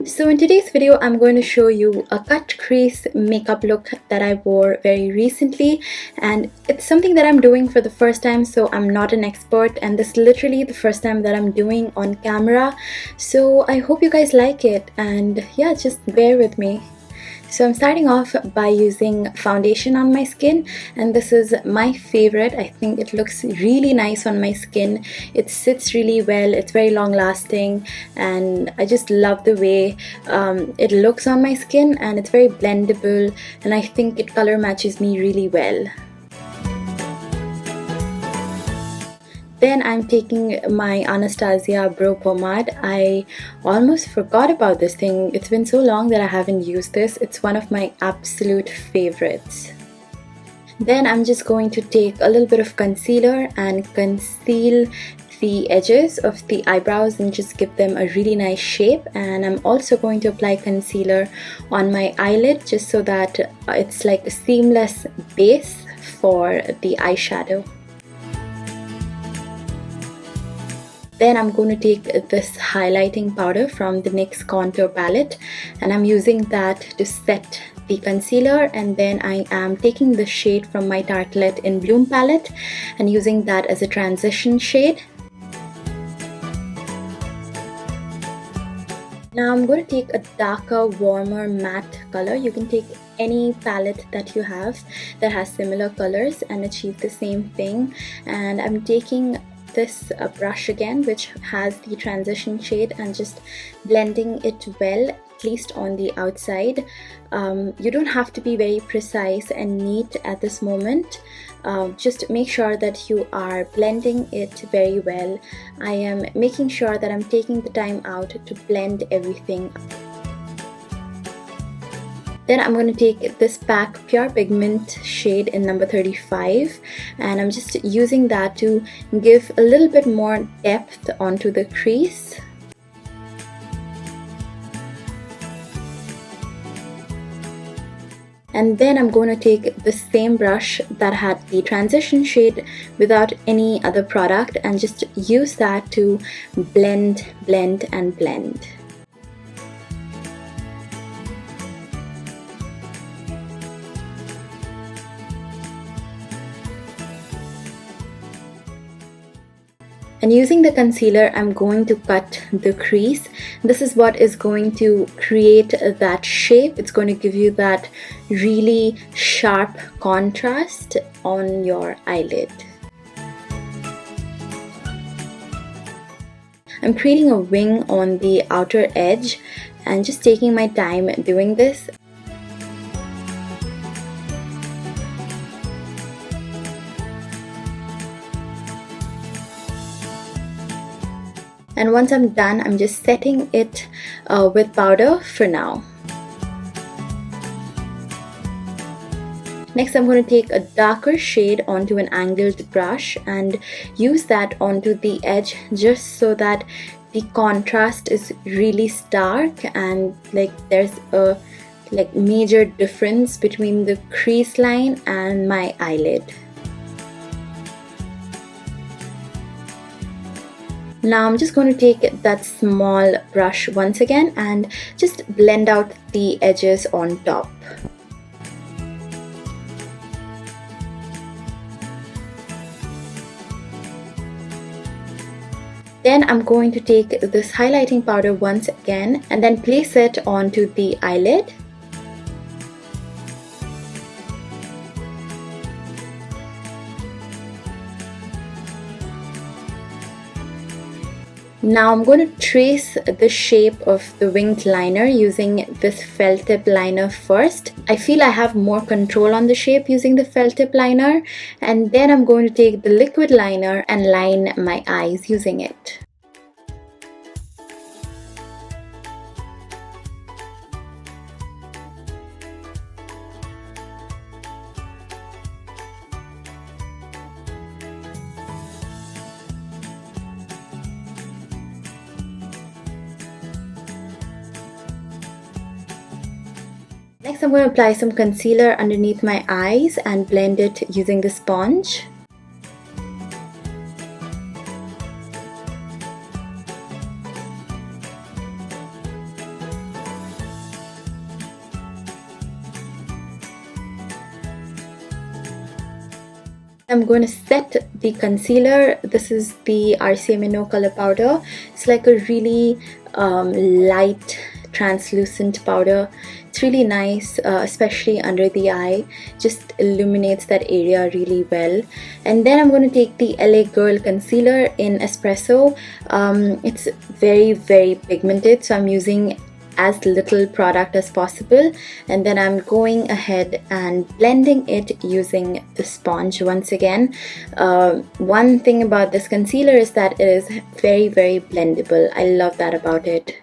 So in today's video, I'm going to show you a cut crease makeup look that I wore very recently, and it's something that I'm doing for the first time, so I'm not an expert, and this is literally the first time that I'm doing on camera. So I hope you guys like it, and yeah, just bear with me. So I'm starting off by using foundation on my skin, and this is my favorite. I think it looks really nice on my skin. It sits really well, it's very long lasting, and I just love the way it looks on my skin, and it's very blendable, and I think it color matches me really well. Then I'm taking my Anastasia Brow Pomade. I almost forgot about this thing. It's been so long that I haven't used this. It's one of my absolute favorites. Then I'm just going to take a little bit of concealer and conceal the edges of the eyebrows and just give them a really nice shape. And I'm also going to apply concealer on my eyelid just so that it's like a seamless base for the eyeshadow. Then I'm going to take this highlighting powder from the NYX Contour Palette, and I'm using that to set the concealer, and then I am taking the shade from my Tartelette in Bloom palette and using that as a transition shade. Now I'm going to take a darker, warmer matte color. You can take any palette that you have that has similar colors and achieve the same thing. And I'm taking this brush again, which has the transition shade, and just blending it well, at least on the outside. You don't have to be very precise and neat at this moment. Just make sure that you are blending it very well. I am making sure that I'm taking the time out to blend everything. Then I'm going to take this PAC Pure Pigment shade in number 35, and I'm just using that to give a little bit more depth onto the crease. And then I'm going to take the same brush that had the transition shade without any other product and just use that to blend, and blend. And using the concealer, I'm going to cut the crease. This is what is going to create that shape. It's going to give you that really sharp contrast on your eyelid. I'm creating a wing on the outer edge and just taking my time doing this. And once I'm done, I'm just setting it with powder for now. Next, I'm going to take a darker shade onto an angled brush and use that onto the edge just so that the contrast is really stark and like there's a major difference between the crease line and my eyelid. Now I'm just going to take that small brush once again and just blend out the edges on top. Then I'm going to take this highlighting powder once again and then place it onto the eyelid. Now I'm going to trace the shape of the winged liner using this felt tip liner first. I feel I have more control on the shape using the felt tip liner, and then I'm going to take the liquid liner and line my eyes using it. Next, I'm going to apply some concealer underneath my eyes and blend it using the sponge. I'm going to set the concealer. This is the RCMA No Color powder. It's like a really light translucent powder. It's really nice, especially under the eye. Just illuminates that area really well. And then I'm going to take the LA Girl concealer in Espresso. It's very, very pigmented, so I'm using as little product as possible, and then I'm going ahead and blending it using the sponge once again. One thing about this concealer is that it is very, very blendable. I love that about it.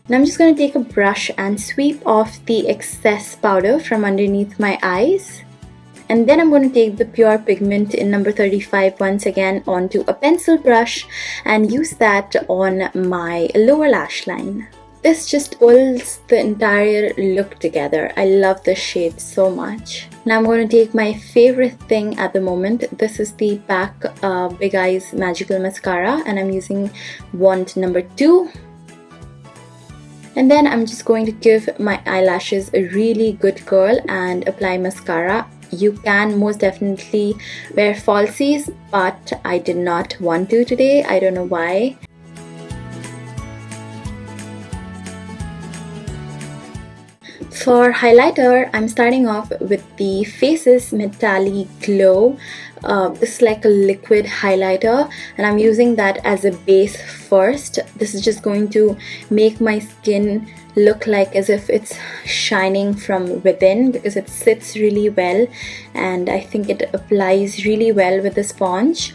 Now I'm just going to take a brush and sweep off the excess powder from underneath my eyes. And then I'm going to take the Pure Pigment in number 35 once again onto a pencil brush and use that on my lower lash line. This just pulls the entire look together. I love this shade so much. Now I'm going to take my favorite thing at the moment. This is the PAC Big Eyes Magical Mascara, and I'm using wand number 2. And then I'm just going to give my eyelashes a really good curl and apply mascara. You can most definitely wear falsies, but I did not want to today. I don't know why. For highlighter, I'm starting off with the Faces Metalliglow. This is like a liquid highlighter, and I'm using that as a base first. This is just going to make my skin look like as if it's shining from within, because it sits really well and I think it applies really well with the sponge.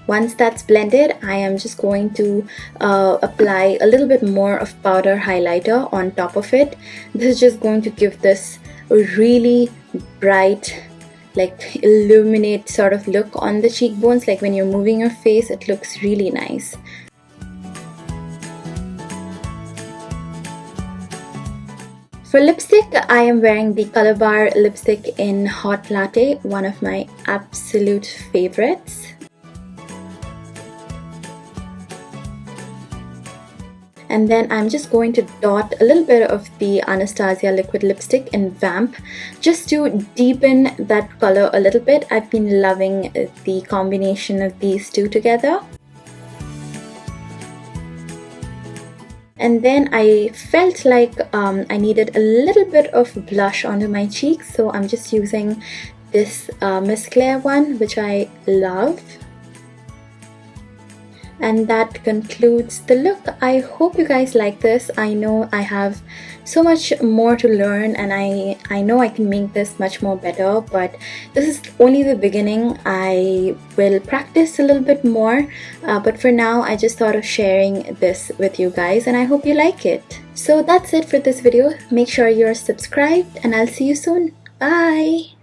Once that's blended, I am just going to apply a little bit more of powder highlighter on top of it. This is just going to give this a really bright, like illuminate sort of look on the cheekbones. Like when you're moving your face, it looks really nice. For lipstick, I am wearing the Colorbar lipstick in Hot Latte, one of my absolute favorites. And then I'm just going to dot a little bit of the Anastasia liquid lipstick in Vamp just to deepen that color a little bit. I've been loving the combination of these two together. And then I felt like I needed a little bit of blush onto my cheeks, so I'm just using this Miss Claire one, which I love. And that concludes the look. I hope you guys like this. I know I have so much more to learn, and I know I can make this much more better, but this is only the beginning. I will practice a little bit more, but for now I just thought of sharing this with you guys, and I hope you like it. So that's it for this video. Make sure you're subscribed, and I'll see you soon. Bye!